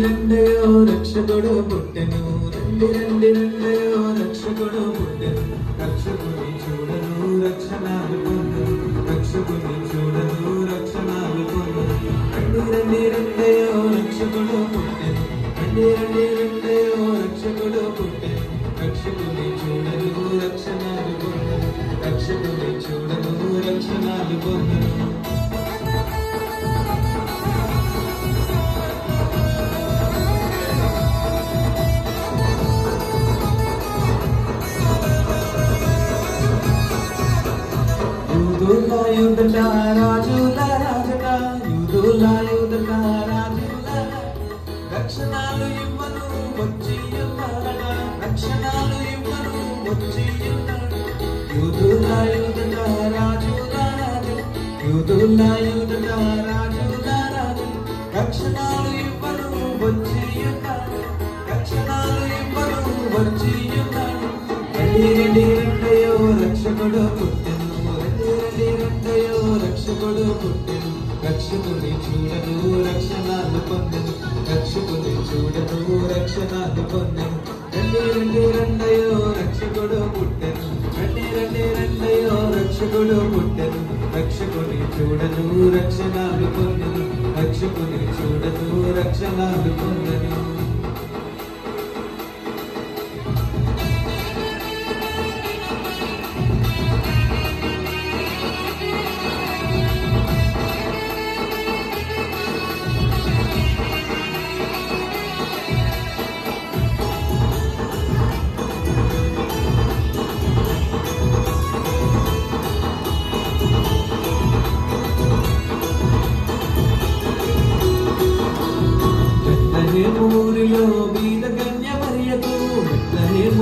రండయో రక్షకుడు పుట్టెను రండి రండి రండయో రక్షకుడు పుట్టెను రక్షకుని చూడను రక్షణాలు పొందను రక్షకుని చూడను రక్షణాలు పొందను రండి రండి రండయో రక్షకుడు పుట్టెను రండి రండి రండయో రక్షకుడు పుట్టెను రక్షకుని చూడను రక్షణాలు పొందను రక్షకుని చూడను రక్షణాలు పొందను యూదుల యుద్ధ రాజుల రాజట యూదుల యుద్ధ రాజుల రక్షణాలు ఇవ్వను వచ్చి ఉన్నాడట రక్షణాలు ఇవ్వను వచ్చి ఉన్నాడు యూదుల యుద్ధ రాజుల రాజు యూదుల యుద్ధ రాజుల రాజు రక్షణాలు ఇవ్వను వచ్చి ఉన్నాడు రక్షణాలు ఇవ్వను వచ్చి ఉన్నాడు రండి రండి రండయో రక్షకుడు పుట్టెను రండయో రక్షకుడు పుట్టెను రక్షకుని చూడను రక్షణాలు పొందెను రక్షకుని చూడను రక్షణాలు పొందెను రండి రండి రండయో రక్షకుడు పుట్టెను రండి రండి రండయో రక్షకుడు పుట్టెను రక్షకుని చూడను రక్షణాలు పొందెను రక్షకుని చూడను రక్షణాలు పొందెను ఊరిలో బీద కన్య మరియకు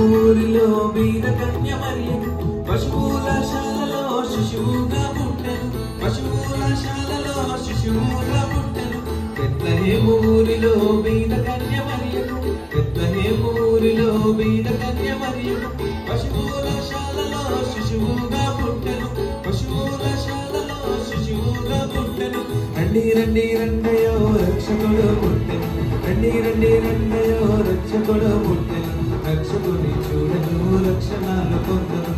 ఊరిలో బీద కన్య మరియకు పశువుల శాలలో శిశువుగా పుట్టెను పశువుల శాలలో శిశువుగా పుట్టెను బెత్లెహేము ఊరిలో బీద కన్య మరియకు బెత్లెహేము ఊరిలో బీద కన్య మరియకు పశువుల శాలలో శిశువుగా పుట్టెను పశువుల శాలలో శిశువుగా పుట్టెను రండి రండి రండయో రక్షకుడు పుట్టెను రండి రండి రండయో రక్షకుడు పుట్టెను రక్షకుని చూడను రక్షణాలు పొందను